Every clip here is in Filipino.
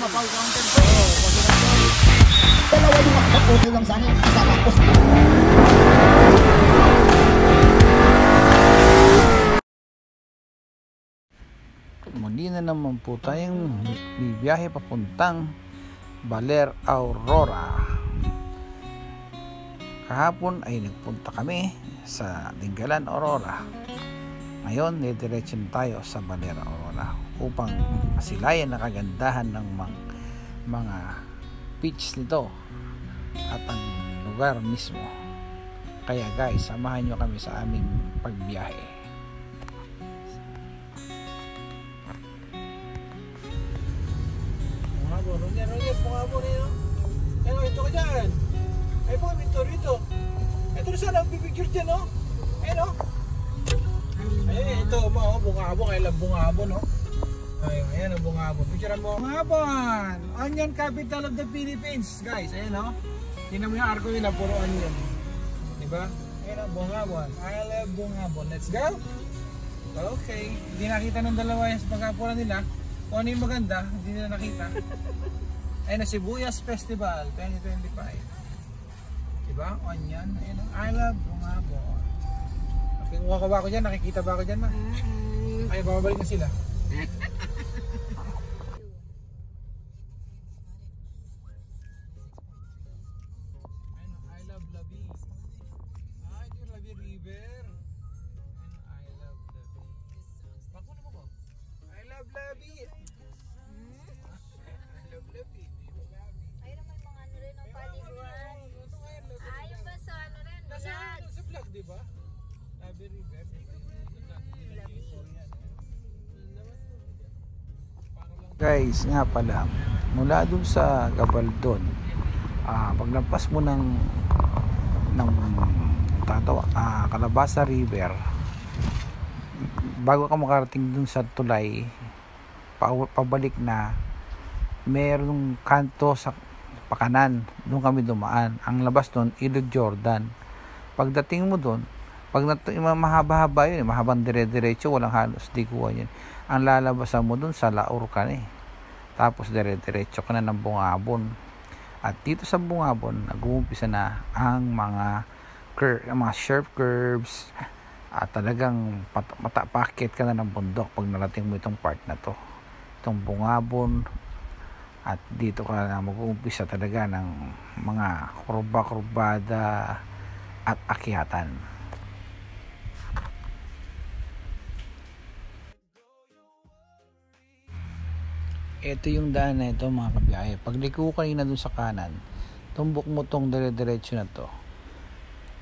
Mapaw Mountain po. Dalawa yung makapuso lang sana yung kasama ko. Muli na naman po tayong bibiyahe papuntang Baler Aurora. Kahapon ay nagpunta kami sa Dingalan, Aurora. Ngayon, didiretso tayo sa Baler Aurora upang masilayan ang kagandahan ng mga beach nito at ang lugar mismo. Kaya guys, samahan nyo kami sa aming pagbiyahe. Roger, pungabo na yun. Ano, ito ka dyan. Ay po, ito rito. Ito na sana, pipicture dyan, no? Ayan, no? Ay, ito, bungabo. I love bungabo, no? Ayan, ang bungabo. Picturean mo. Bungabon! Onion capital of the Philippines, guys. Ayan, no? Tingnan mo yung arko nila, puro onion. Diba? Ayan, no? Bungabon. I love bungabon. Let's go! Okay. Hindi nakita ng dalawa yung pagkapuran nila. Kung ano yung maganda, hindi nila nakita. Ayun na, Sibuyas Festival 2025. Diba? Onion. Ayun na. I love bungabon. Okay, kuha ka ba ako dyan? Nakikita ba ako dyan, ma? Ay, babalik na sila. I love Labi. Ito yung Labi River. I love Labi. Bakuna mo ko? I love Labi. Ayun naman mga ano rin, paliguan. Ayun ba sa ano rin, vlogs? Sa vlog, di ba? Labi River. Guys, nga pala, mula dun sa Gabaldon, paglampas mo ng Calabasa River, bago ka makarating dun sa tulay, pabalik na, merong kanto sa pakanan, doon kami dumaan. Ang labas doon, Ilog Jordan. Pagdating mo doon, pag mahaba-haba yun, mahabang dire-diretso, walang halos dikuan yun. Ang lalabasan mo doon sa Laur ka na tapos dire-diretso ka na ng Bungabon. At dito sa Bungabon, nag-uumpisa na ang mga sharp curves at talagang matapakit ka na ng bundok pag narating mo itong part na to, itong Bungabon. At dito ka na mag-uumpisa talaga ng mga kurba-kurbada at akyatan. Ito yung daan na ito mga kabiyahe. Pag liko kanina dun sa kanan, tumbok mo tong dire-diretso na to,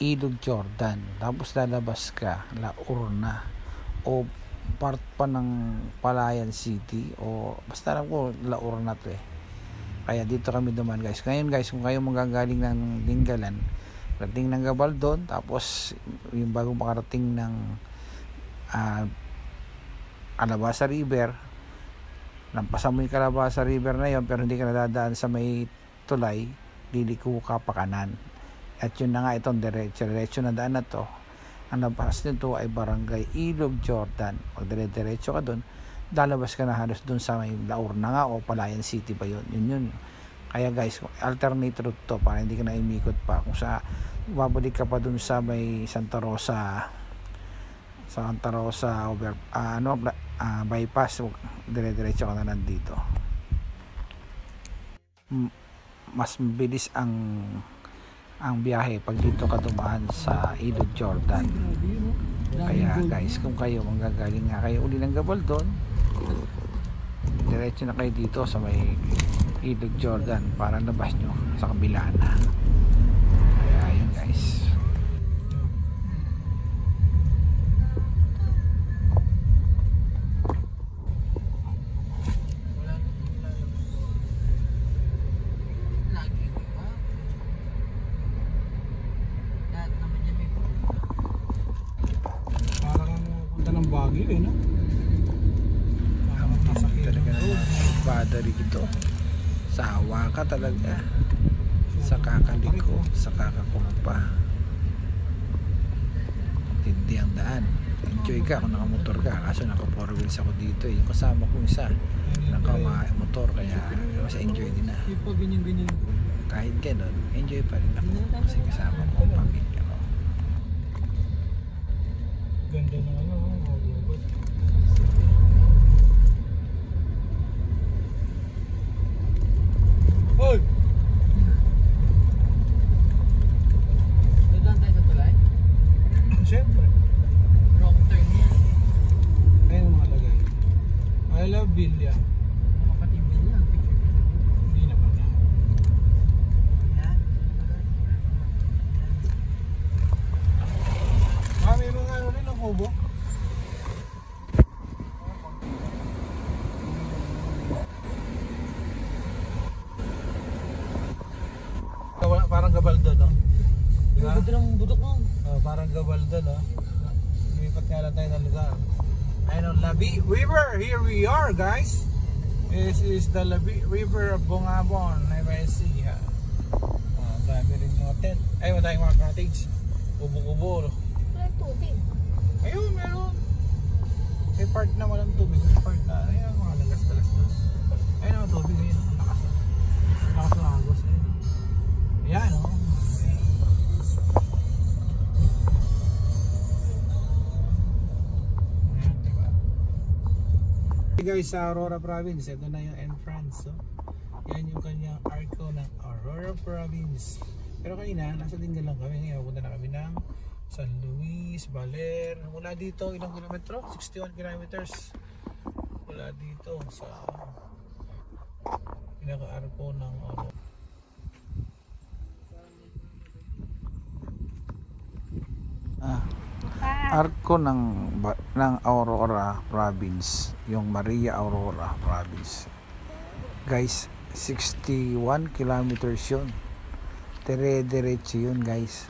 Ilog Jordan. Tapos lalabas ka, Laur na. O part pa ng Palayan City. O basta alam ko, Laur na to . Kaya dito kami duman guys. Ngayon guys, kung kayo magagaling ng Dingalan, parating ng Gabaldon, tapos yung bagong makarating ng Calabasa River, lampasan mo yung Calabasa River na yun, pero hindi ka nadadaan sa may tulay, liliko ka pa kanan. At yun na nga itong diretso na daan na to. Ang labas nito ay Barangay Ilog Jordan. Pag dire-diretso ka doon, lalabas ka na halos doon sa may Laur na nga o Palayan City pa yun. Yun. Kaya guys, alternate route to para hindi ka na imikot pa. Kung babalik ka pa doon sa may Santa Rosa bypass, dire-diretso ka na nandito. Mas mabilis ang biyahe pag dito ka dumaan sa Ilog Jordan. Kaya guys, kung kayo manggagaling nga kayo uli ng Gabaldon, diretso na kayo dito sa may Ilog Jordan para labas nyo sa kabila na. Kaya yun guys. Bagyo no? Talaga naman battery ito. Sawa ka talaga sa kakaliko, sa kakakumpa. Tindi ang daan. enjoy ka kung nakamotor ka. Kaso naka 4 wheels ako dito eh. Yung kasama ko isa naka motor, kaya mas enjoy din na. Yung pa ganyan-ganyan. Kahit gano'n, enjoy pa rin ako kasi kasama ko ang pamilya ko. Ganda na ano. Hoy! Doon tayo sa tulay. Siyempre. Wrong turn yan. Ayun ang malagay. I love Villa. Kapatid niya. Hindi naman na. Yan. May mga ano rin ang kubo. Parang Gabaldo, no? Diba? Ganda ng budok mo. Parang Gabaldo, no? Lumipat nga lang tayo ng lugar. Ayun ang Labi River. Here we are, guys. This is the Labi River of Bungabon, Nueva Ecija. Dami rin mga tent. Ay, madami mga cottage. Kubo-kubo. Walang tubig. Ayun, meron. May part na walang tubig. May part na, ayun, mga lagas-lagas doon. Ayun ang tubig. Ayun, lakas. Lakas ng agos. Ayun. Ayan, oh. Ayan, diba? Hey guys, sa Aurora Province, ito na yung entrance. So, yan yung kanyang arko ng Aurora Province. Pero kanina, nasa Dingal lang kami. Ngayon, punta na kami ng San Luis, Baler. Mula dito, ilang kilometro? 61 kilometers. Mula dito sa pinaka-arko ng Aurora. Arko ng Aurora Province, yung Maria Aurora Province. Guys, 61 kilometers yun. Dire-diretso yun, guys.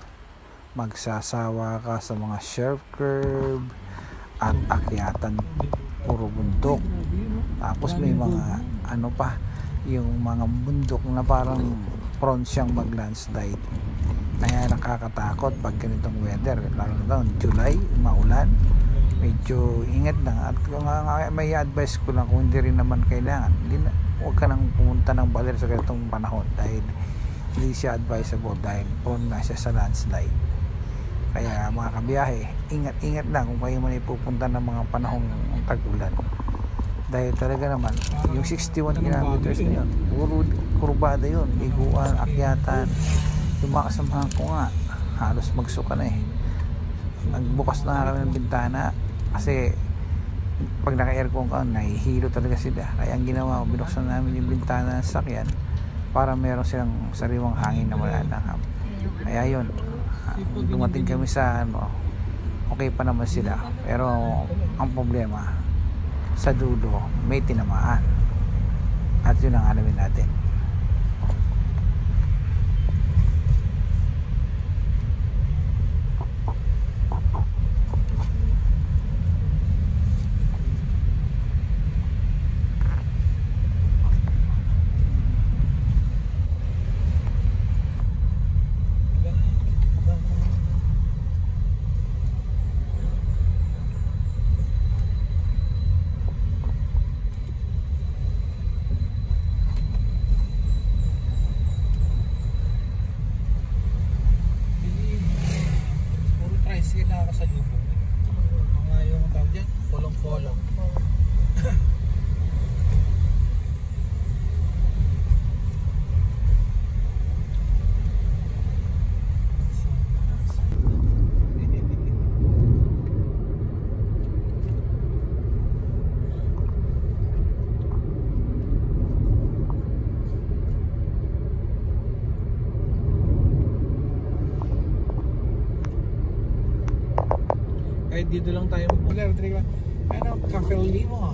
Magsasawa ka sa mga sharp curve at akyatan, puro bundok. Tapos may mga ano pa, yung mga bundok na parang prone siyang mag-landslide. Kaya nakakatakot pag ganitong weather, lalo na taon July, maulan. Medyo ingat lang. At kung may advice ko lang, kung hindi rin naman kailangan, huwag ka nang pumunta ng Baler sa ganitong panahon dahil hindi siya advisable dahil prone na siya sa landslide. Kaya mga kabiyahe, ingat lang kung kayo man ipupunta ng mga panahong tag-ulan. Dahil talaga naman, yung 61 kilometers na yun, puro kurbada yun, iguan, akyatan. Yung mga kasamahan ko nga, halos magsuka na eh. Nagbukas na kami ng bintana kasi pag naka-aircon ka, nahihilo talaga sila. Kaya ang ginawa ko, binuksan namin yung bintana ng sakyan para meron silang sariwang hangin na malanang. Kaya yun, dumating kami sa ano, okay pa naman sila. Pero ang problema, sa dulo, may tinamaan. At yun ang alamin natin. Kahit dito lang tayo magpular. Ano, Cafe Limo.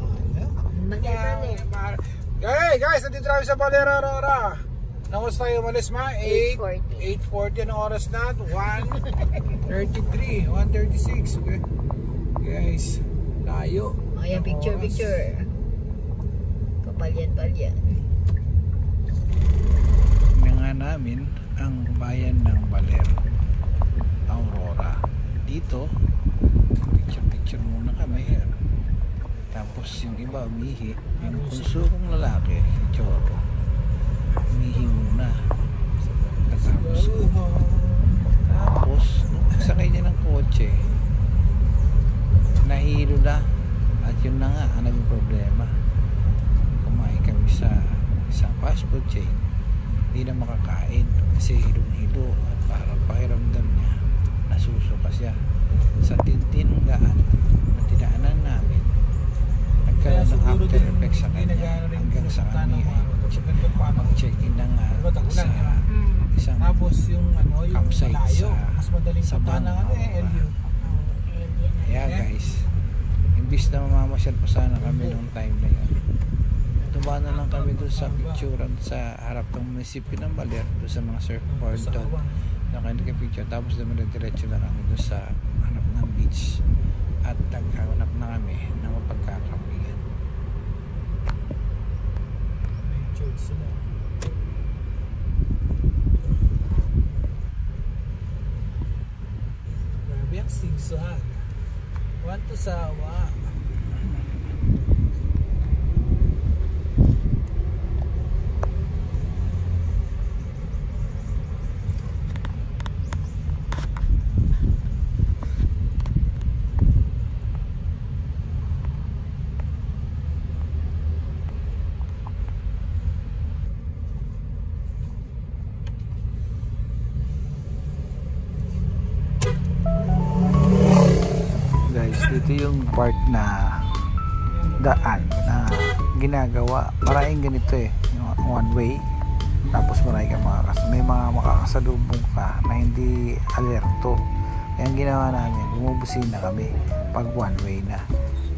Hey guys, nandito tayo sa Baler, Aurora. Nangos tayo umalis ma? 8:40 ang oras na. 1:33, 1:36. Okay. Guys, layo. Ayan, picture. Kapalyan-palyan. Tingnan nga namin ang bayan ng Baler, Aurora. Dito Picture muna kami. Tapos yung iba umihi. Yung bunso kong lalaki, si Choro, umihi muna. Tapos nung sakay niya ng kotse, nahilo na. At yun na nga ang naging problema. Kumain kami sa fast food chain, hindi na makakain kasi hilong-hilo at parang pakiramdam niya nasusuka siya. Sa tintingaan na tinaanan namin, nagkaroon ng after effects sa kanya hanggang sa kami ay mag-check-in na nga sa isang Tapos yung yung campsite layo, mas madaling sa punta ng LU. kaya guys, imbis na mamamasyal pa sana kami nung time na yun, tumaan na lang kami doon sa picturean sa harap ng munisipyo ng Baler, doon sa mga surfboard doon na kanila picture. Tapos diretso na kami doon sa harap ng beach at naghanap na kami ng mapagkakapigan. Grabe ang sigsag. Want to sawa. Dito yung part na daan na ginagawa, maraming ganito yung one way, tapos may mga makakasalubong ka na hindi alerto. Kaya ang ginawa namin, bumubusina kami pag one way na,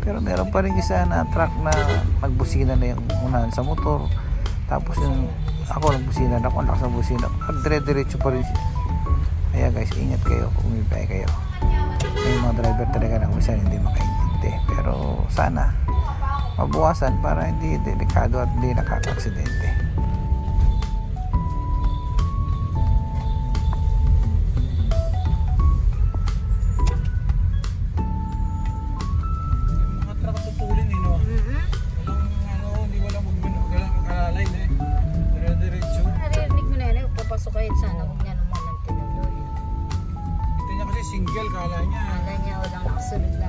pero meron pa rin isa na truck na nagbusina na yung unahan sa motor, tapos yung ako nagbusina na ako, lakas ng busina, dire-diretso pa rin siya. Kaya guys, ingat kayo kung umibay kayo. May mga driver talaga na minsan hindi makaintindi, pero sana mabuwasan para hindi delikado at hindi nakaka-aksidente. Yung mga truck tutulin no? Walang mag-alalay na dire-diretso. Naririnig mo na yun, papasok kayo sana, huwag niya naman ang tinulol. Ito niya kasi single, kala niya. Kala niya walang nakasunod na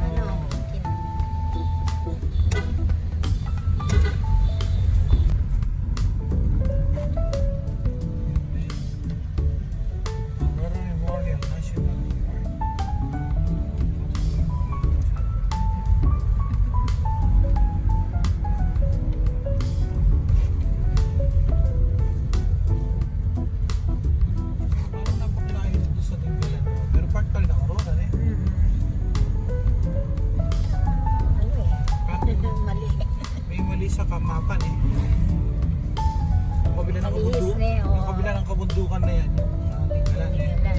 Memorial National Park. Parang napakalayo dito sa Tinggalan. Pero park pa rin ang Aurora mali. May mali sa kamapan Yung kabila ng Malinis kabundukan. na Yung kabila ng kabundukan na yan. Yung Tinggalan Tinggalan.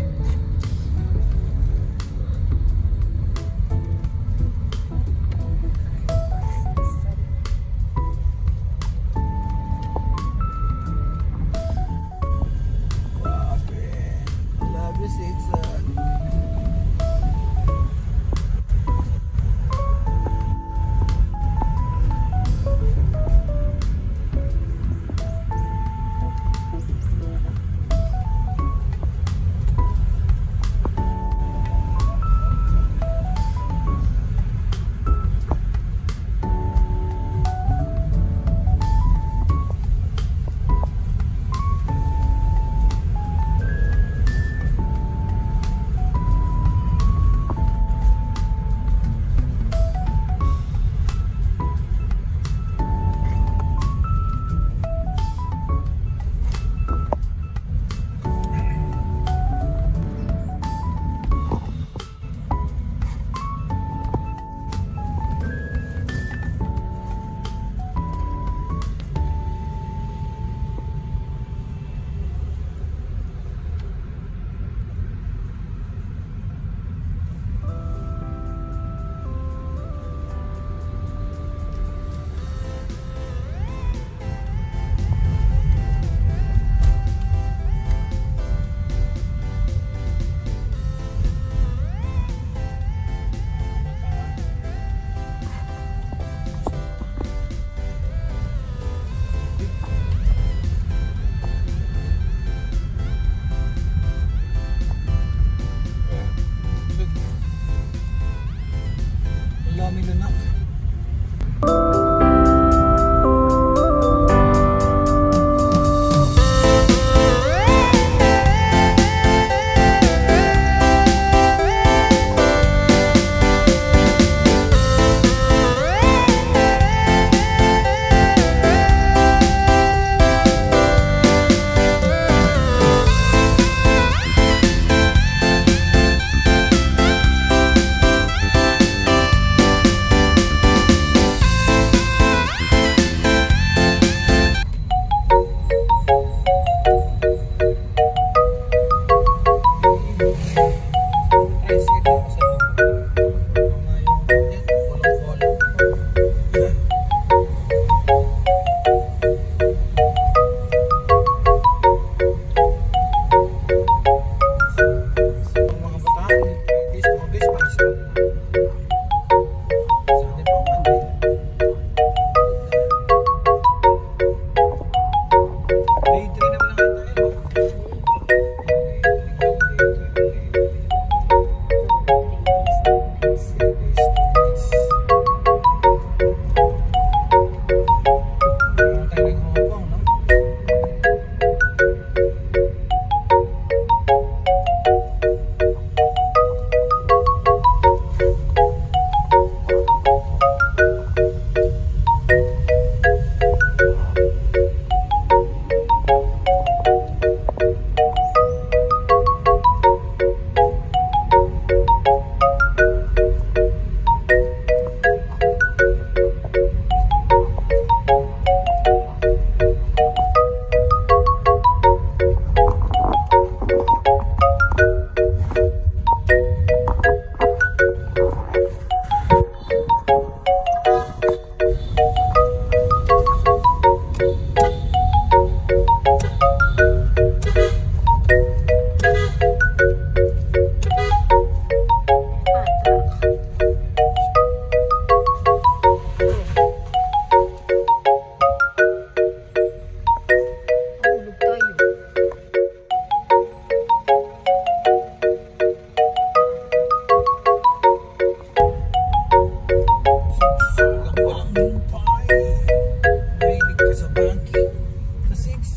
Love you, Zigzag.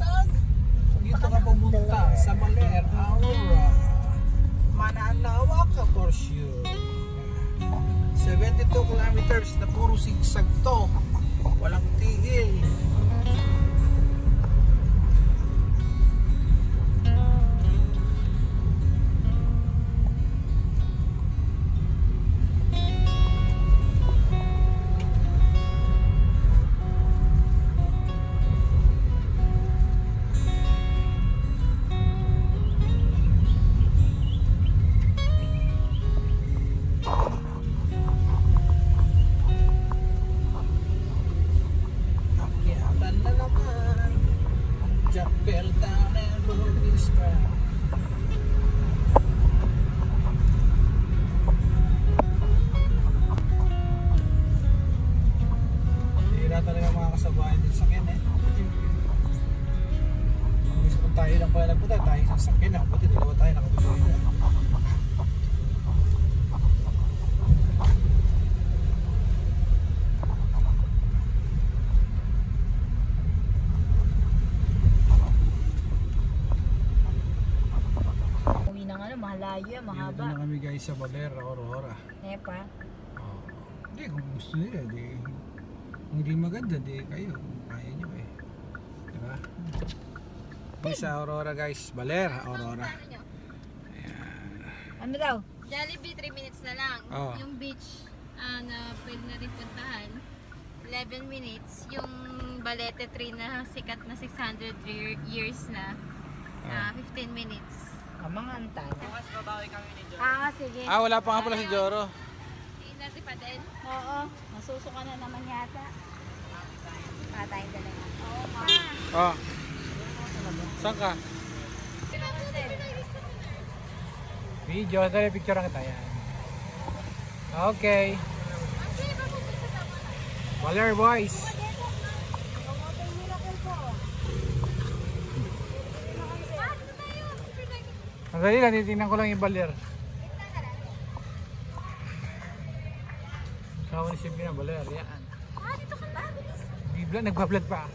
saan? Dito ka pumunta sa Baler, Aurora. Mananawa ka for sure. 72 kilometers na puro sigsag to. Walang tigil. Fell down and broke his back. Hira talaga mga kasabayan din sa akin eh. Kung tayo lang pala nagpunta, tayo sa sakyan na. Pati dalawa tayo nakabuluhin na. Malayo yan, mahaba. Dito na kami guys sa Baler, Aurora. Nepa. Hindi, kung gusto nila, di, kung hindi maganda, di kayo, kaya nyo eh. Diba? Sa Aurora guys, Baler, Aurora. Ayan. Ano daw? Jollibee 3 minutes na lang. Oo. Yung beach na pwede na rin puntahan, 11 minutes. Yung Balete 3 na sikat na 600 years na, 15 minutes. Mga antana. Sige. Wala pa nga pala si Joro. Hindi natin pa din. Oo. Masusuka na naman yata. Patay dalawa. Oo, ma. Oh. Saan ka? Video, dali picture kita yan. Okay. Baler boys. Madali lang, titignan ko lang yung Baler. Sawa ni Sibina, Baler, yan. Dito ka ba? Bibla, nagbablad pa.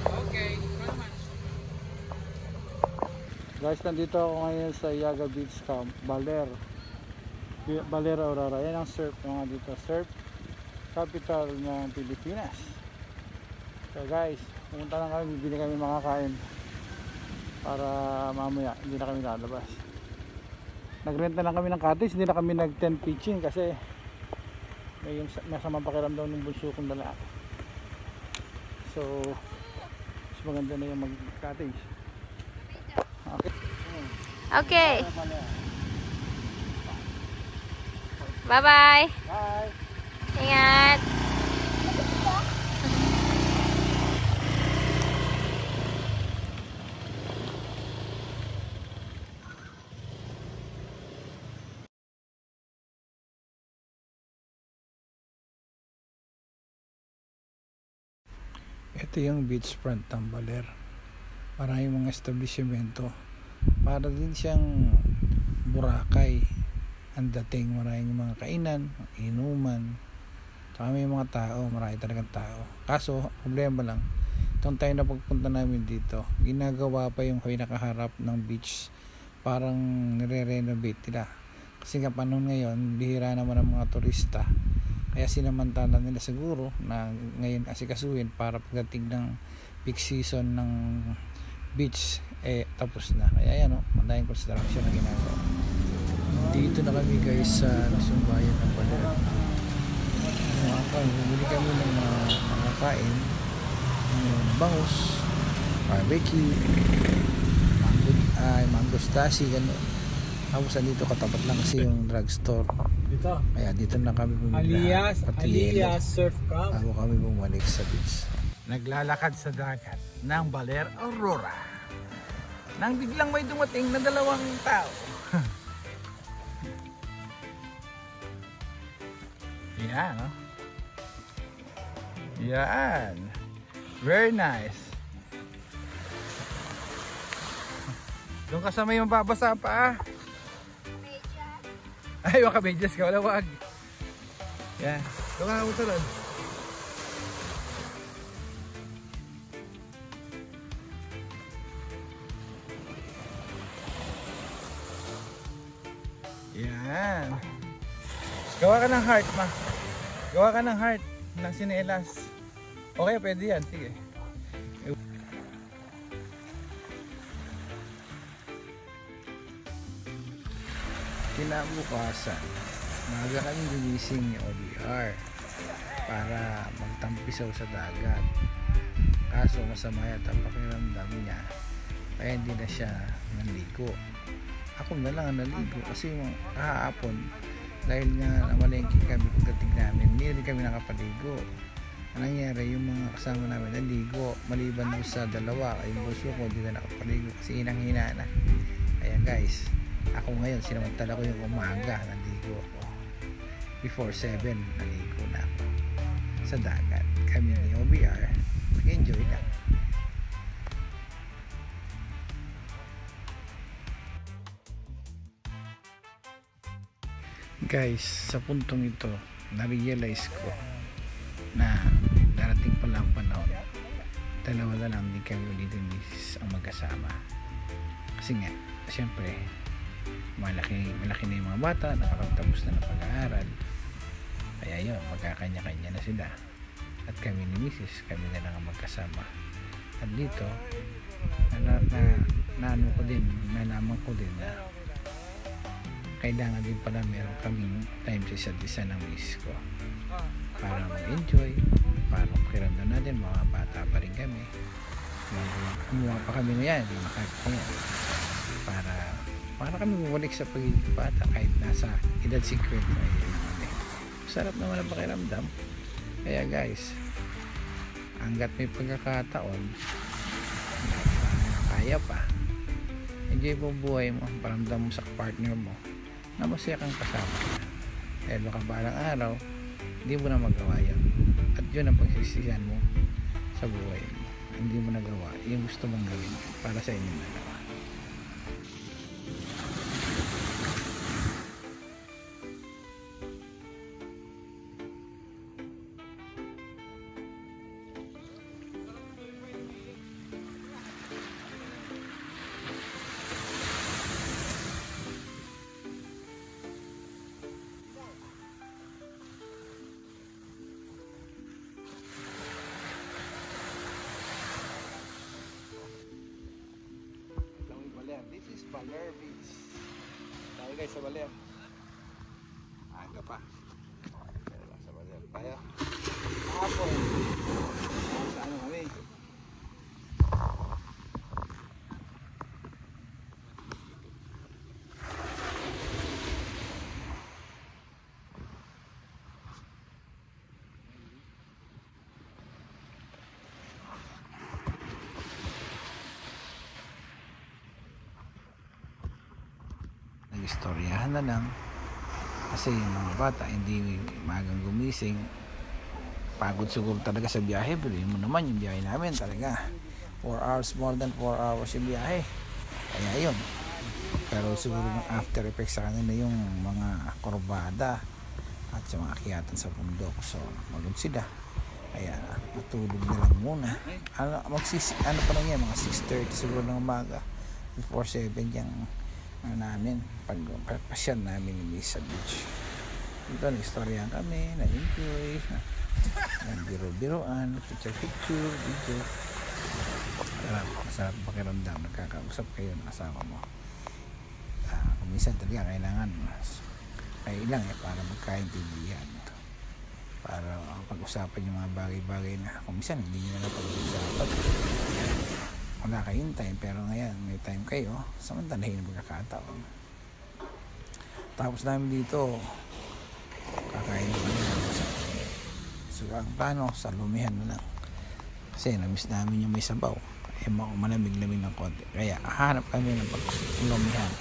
Okay, guys, nandito ako ngayon sa Yaga Beach Camp, Baler. Baler, Aurora. Yan ang surf mga dito. Surf capital ng Pilipinas. So guys, pumunta lang kami, bibili kami makakain. Para mamaya hindi na kami lalabas. Nagrenta lang kami ng cottage, hindi na kami nag-tent pitching kasi may masamang pakiramdam ng bunso kong lalaki. So mas maganda na yung mag-cottage. Okay. Bye-bye. Bye. Ingat. Ito yung beachfront ng Baler. Maraming mga establishmento. Para din siyang Boracay. Ang dating, maraming mga kainan, inuman. Saka may mga tao, marami talagang tao. Kaso, problema lang, itong tayo na pagpunta namin dito, ginagawa pa yung pinakaharap ng beach. Parang nire-renovate nila. Kasi nga panahon ngayon, bihira naman ang mga turista. Kaya sinamantala nila siguro na ngayon asikasuhin para pagdating ng peak season ng beach tapos na. Kaya yan madaming construction na ginagawa. Dito na kami guys sa Sumbayan ng Baler. Bumili kami ng mga kain, yung bangus, barbecue, mangostasi, gano'n. Tapos dito katapat lang kasi yung drugstore. Dito. Kaya dito na kami bumili. Alias surf camp. Bago kami bumalik sa beach. Naglalakad sa dagat ng Baler, Aurora. Nang biglang may dumating na dalawang tao. Yan, no? Yan. Very nice. Doon ka sa may mababasa pa. Ay, makabedyas ka. Wala, wag. Yan. Doon ka na utulad. Yan. Gawa ka ng heart, ma. Gawa ka ng heart ng sinelas. Okay, pwede yan. Sige. Kinabukasan, maaga kaming gumising ni OBR para magtampisaw sa dagat. Kaso masama yata ang pakiramdam niya, kaya hindi na siya naligo. Ako na lang ang naligo kasi kahapon, dahil nga namalengke kami pagdating namin, hindi rin kami nakapaligo. Ang nangyari, yung mga kasama namin naligo, maliban doon sa dalawa, yung buso ko hindi na nakapaligo kasi hinang-hina na. Kaya guys, ako ngayon sinamantala ko yung umaga, naligo ako. Before 7, naligo na ako sa dagat. Kami ni OBR, nag-enjoy lang. Guys, sa puntong ito, na-realize ko na darating pala ang panahon, dalawa na lang din kami ulit ang magkasama. Kasi nga, siyempre, malaki na yung mga bata, nakakapagtapos na ng pag-aaral. Kaya yun, magkakanya-kanya na sila. At kami ni Mrs., kami na lang ang magkasama. At dito, nalaman ko din na kailangan din pala meron kaming time sa isa't isa ng miss ko. Para mag-enjoy, para pakiramdam natin, mga bata pa rin kami. Kumuha pa kami na yan, hindi makakita yan. Para kami bumalik sa pagiging bata kahit nasa edad 50. Sarap naman ang pakiramdam. Kaya guys, hanggat may pagkakataon, kaya pa, enjoy mo buhay mo, paramdam mo sa partner mo na masaya kang kasama. Dahil baka balang araw, hindi mo na magawa yan. At yun ang pagsisisihan mo sa buhay mo. Hindi mo nagawa yung gusto mong gawin para sa inyong dalawa. This is Baler Beach. Tayo guys sa Baler. Aga pa. Tayo sa Baler. Tayo. Hapon. Sa ano kami? Istoryahan na lang kasi yung mga bata hindi magang gumising, pagod siguro talaga sa biyahe. Pero yun mo naman yung biyahe namin talaga 4 hours, more than 4 hours yung biyahe, kaya yun. Pero siguro ng after effects sa kanila yung mga kurbada at sa mga akyatan sa bundok, so magod sila, kaya matulog na lang muna. Ano pa lang yan, mga 6:30 siguro ng umaga, before 7 yung namin pagpasyan namin ni sa beach. Ito, na-istoryahan kami, na-enjoy, nagbiro-biroan, picture, video. Masarap pakiramdam, nagkakausap kayo ng asawa mo. Kuminsan talaga kailangan kailang para magkaintindihan, para pag-usapan yung mga bagay-bagay na kuminsan hindi nyo na pag-usapan. Wala kayong time, pero ngayon may time kayo, samantalahin ang pagkakataon. Tapos namin dito, kakain naman. So ang plano, sa lumihan na lang. Kasi namiss namin yung may sabaw. Malamig-lamig ng konti. Kaya hanap kami ng pag-lumihan.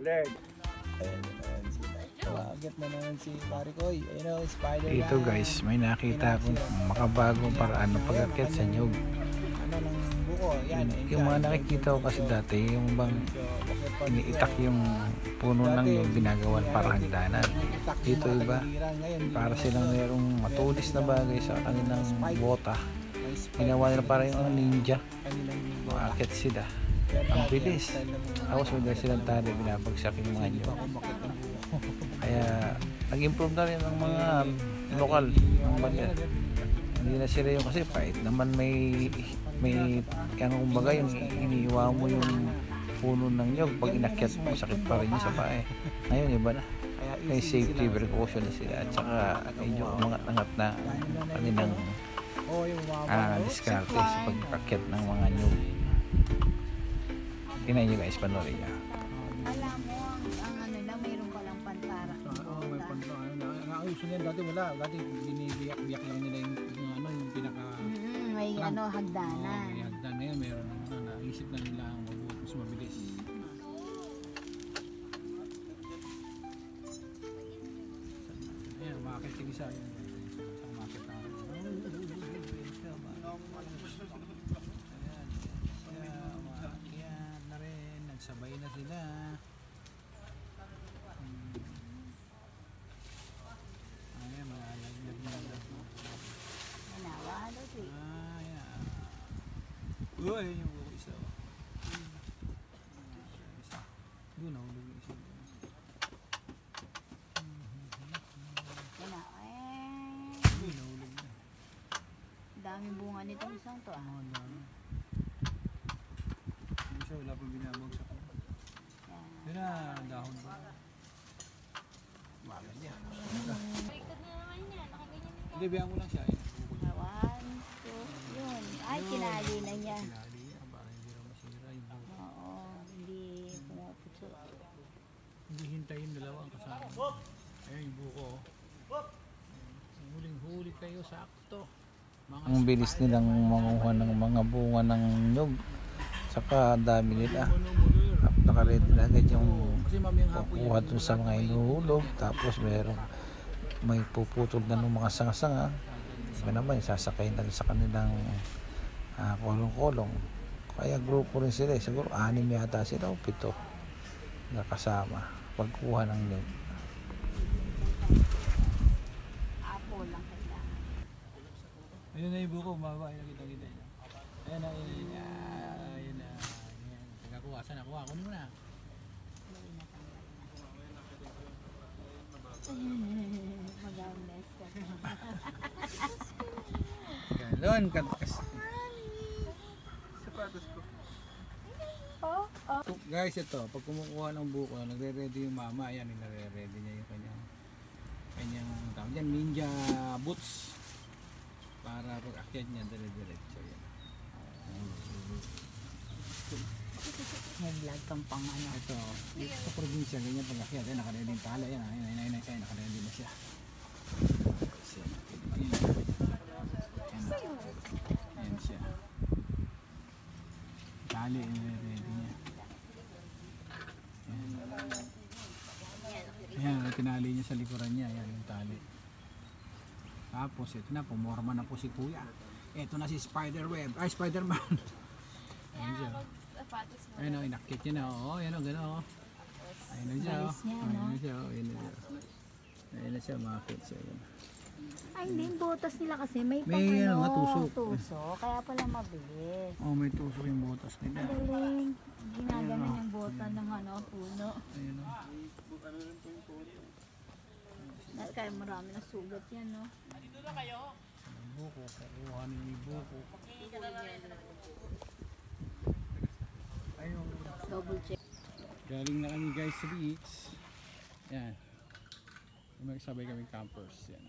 alert. Ayan naman si Agad na naman si Marikoy. Ayun o, spider Ito guys, may nakita akong makabagong paraan ng pag-akyat sa nyug. Ano ng buko? Yan. Yung mga nakikita ko kasi dati, yung bang iniitak yung puno ng nyug, ginagawan para hagdanan. Dito iba, para silang merong matulis na bagay sa kanilang bota. Ginawa nila para yung ninja. Maakyat sila. Ang bilis. Tapos may silang tali, binabagsak yung mga nyug. Kaya nag-improve na rin ang mga lokal ng bayan. Hindi na sila yung kasi pait naman may yung kumbaga yung iniiwa mo yung puno ng nyog pag inakyat mo sakit pa rin yung sa pae. Ngayon iba na. May safety precaution na sila at saka medyo umangat-angat na kanilang diskarte sa pag-akyat ng mga nyog. Tingnan nyo guys, panoorin nyo. Alam mo, ang ano lang, mayroon palang pantara. Oo, may pantara. Nakauso niyan dati wala. Dati binibiyak-biyak lang nila yung pinaka... May hagdanan. May hagdan na yan. Meron naisip na nila ang mas mabilis. Ayan, umakit yung isa. Umakit na. Ayan, siya umakyat na rin. Nagsabay na sila. Ayan, malalaglag na. Nawalo, sweet. Ayan. Uy, yung buko isa. Isa. Doon ako yung isa. Uy, nahulog na. Daming bunga nitong isang to. Oo, dami. Yung isa, wala pang binabagsak. Yun na, dahon pa. Magal niya. Baliktad na naman yan. Nakaganyan din ka. Hindi, biyan mo lang siya. One, two, yun. Ay, kinali na niya. Sinali niya, para hindi raw masira yung buko. Oo, hindi pumuputso. Hindi hintayin dalawa ang kasama. Ayun yung buko. Huling-huli kayo, sakto. Ang bilis nilang manguha ng mga bunga ng nyug. Saka dami nila. Nakaredy na agad yung kukuha dun sa mga inuhulog. Tapos may puputol na ng mga sanga-sanga. Iba naman, sasakay na sa kanilang kolong-kolong. Kaya grupo rin sila. Siguro 6 yata sila o 7 nakasama pagkuha ng nyug. Apple lang kailangan. Ayun na yung buko, mababa. Nakita-kita niya. Ayun na, ayun na. Nagkakuha, saan nakuha? Kunin mo na. Mag-awness ka. Galon, katas. Sapatos ko. Guys, ito, pag kumukuha ng buko, nagre-ready yung mama. Ayan, nire-ready niya yung kanyang tawag dyan, ninja boots. Para pag akyat niya, dire-diretso yan. Nag-vlog kang pang ano. Ito, dito sa probinsya, ganyan pag akyat. Ayan, nakaready yung tala. Ayan, ayan, nakaready na siya. Ayan siya. Tali, ready niya. Ayan, tinali niya sa likuran niya. Ayan yung tali. Tapos ito na, pumorma na po si kuya. Ito na si Spiderweb. Ay, Spiderman. Ayan siya. Ayun o, inakit niya na. Oo, ayan o, gano'n o. Ayun na siya o. Ayun na siya o. Ayun na siya, makakit siya. Ay, hindi. Botas nila kasi may pang May ano nga, tusok. Tusok. Kaya pala mabilis. Oh, may tusok yung butas nila. Galing. Ginaganon yung bota ng puno. Ayun o. Kaya marami na sugat yan, no? Ang buko, kukuha niyo yung buko. Ayun. Double check. Galing na kami guys sa beach. Yan. Magsabay kami campers. Yan.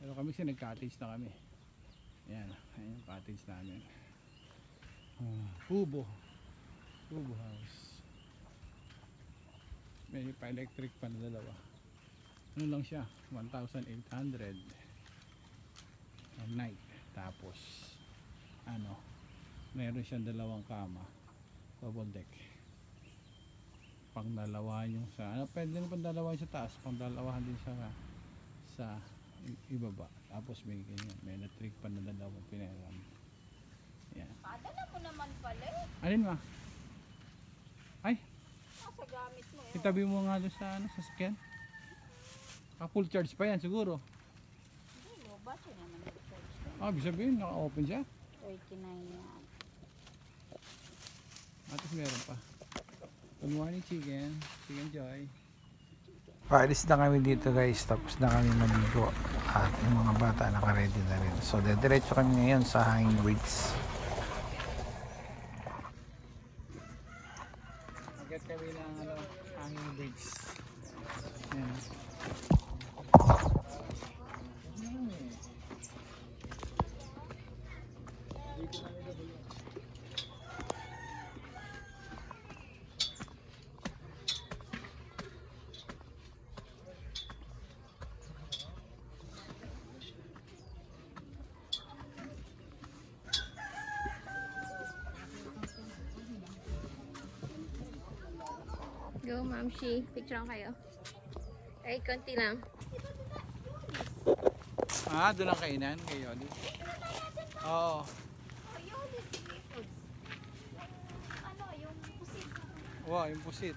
Pero kami kasi nag-cottage na kami. Yan. Ayan yung cottage namin. Kubo house. May pa-electric pa na dalawa. Ano lang siya? 1,800 a night. Tapos meron siyang 2 kama. Double deck. pangdalawahan yung sa ano, pwede na pangdalawahan sa taas, pangdalawahan din sa ibaba. Tapos may ganyan, may electric pan na dalawang pinaram. Yan. Padala mo naman pala eh. Alin ma? Ay, Nasa gamit mo eh. itabi mo nga doon sa ano, sa skin. Full charge pa yan siguro. Hindi mo, battery naman nag-charge ko. Ibig sabihin, naka-open siya. 39 yan. Tapos meron pa. Good morning, Chicken Joy. Paalis na kami dito guys, tapos na kami maligo at yung mga bata naka-ready na rin. So diretso kami ngayon sa hanging bridge. Agad kami ng hanging bridge. Yan. Go, Ma'am Shi. Picture kayo. Ay, konti lang. Doon ang kainan kay Yoli. Oo. Ano, yung pusit. Wow, yung pusit.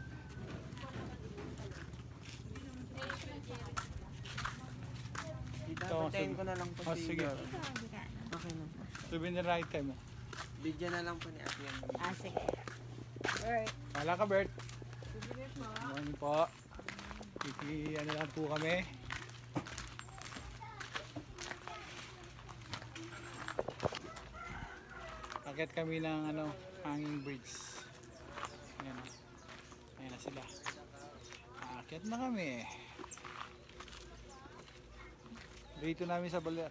Patayin ko na lang po si Sige. Okay na. Sabihin na right time mo. Bigyan na lang po ni Ate Yan. Sige. Bert. Wala ka, Bert. Morning po. Ano lang po kami. Akit kami ng hanging bridge. Ayan. Ayan na sila. Akit na kami. Dito namin sa Baler.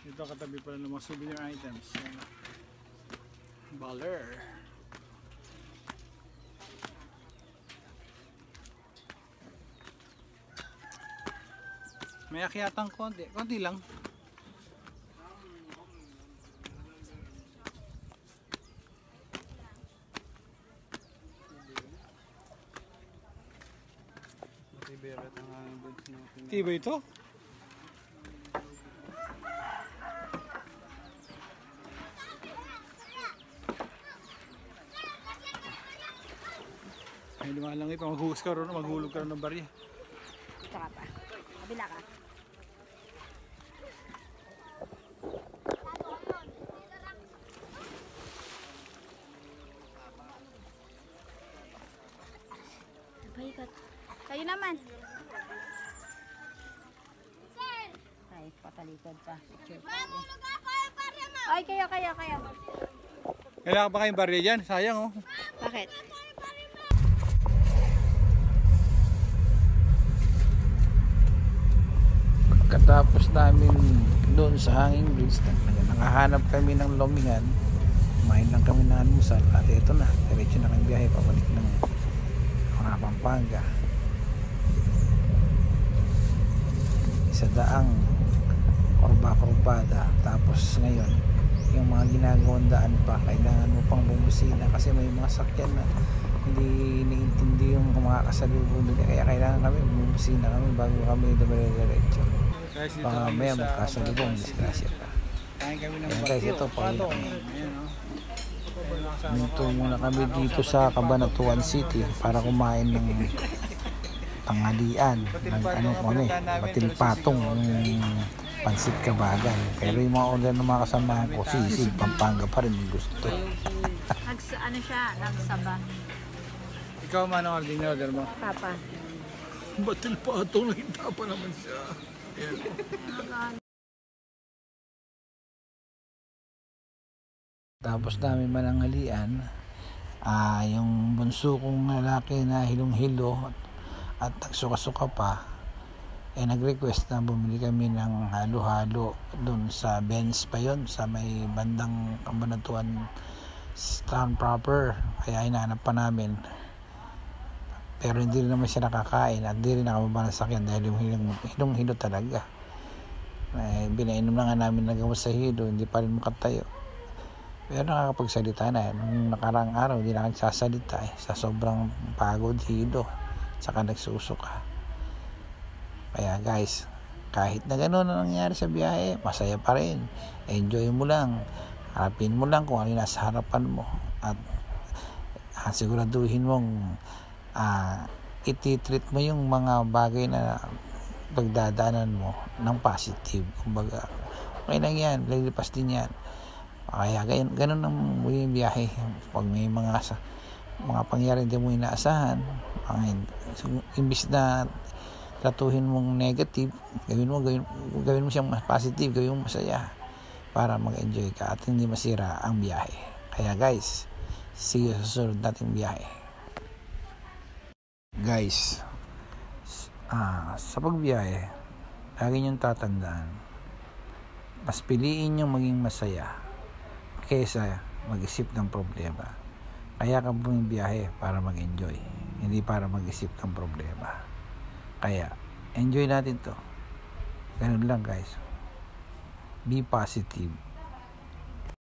Dito katabi pala ng mga souvenir items. Ayan. Baler. May akyatang konti lang. Tiba ito? Ay lumalangi pa, maghulog ka rin ng barya. Ito ka pa. Kabila ka. Baikat. Kayo naman. Ay, patalikod pa. Picture pa. Ay, kayo. Kailangan pa kayong barya dyan? Sayang oh. Bakit? Pagkatapos namin doon sa hanging bridge, nakahanap kami ng lomingan. Kumain lang kami ng almusal at ito na, diretso na kami biyahe pabalik ng mga Pampanga. Isa daang kurba-kurbada. Tapos ngayon yung mga ginagawang daan pa, kailangan mo pang bumusina kasi may mga sakyan na hindi iniintindi yung mga kasalubong nila, kaya kailangan kami bumusina kami bago kami dumire-diretso. Baka may magkasalubong, disgrasya pa. Kain kami ng Ayan guys, ito pa. Ayan oh. Minto muna kami dito sa Cabanatuan City para kumain ng tanghalian ng batil-patong pansit kabagan. Pero yung mga order ng mga kasamahan ko, sisig, Pampanga pa rin gusto. Ano siya? Nagsaba. Ikaw man ang order mo? Papa. Batil-patong, nakita pa naman siya. Tapos namin mananghalian, yung bunso kong lalaki na hilong-hilo at nagsuka-suka pa, nag-request na bumili kami ng halo-halo doon sa Benz pa yon, sa may bandang Cabanatuan town proper. Kaya hinahanap pa namin, pero hindi rin naman siya nakakain at hindi rin nakababa ng sakyan dahil yung hilong-hilo talaga. Binainom na nga namin ng gamot sa hilo, hindi pa rin makatayo. Pero nakakapagsalita na. Nung nakaraang araw, hindi na nagsasalita sa sobrang pagod, hilo, saka nagsusuka. Kaya guys, kahit na gano'n ang nangyari sa biyahe, masaya pa rin. Enjoy mo lang. Harapin mo lang kung ano yung nasa harapan mo. At siguraduhin mong ititreat mo yung mga bagay na pagdadaanan mo ng positive. Kumbaga, okay lang yan, lilipas din yan. Kaya ganun ang yung biyahe. Pag may mga pangyayari hindi mo inaasahan, imbis na tratuhin mong negative, gawin mo siyang positive, gawin mo masaya para mag-enjoy ka at hindi masira ang biyahe. Kaya guys, see you sa susunod nating biyahe. Guys, sa pagbiyahe, lagi niyong tatandaan, mas piliin niyong maging masaya kaysa mag-isip ng problema. Kaya ka bumibiyahe para mag-enjoy, hindi para mag-isip ng problema. Kaya, enjoy natin to. Ganun lang guys. Be positive.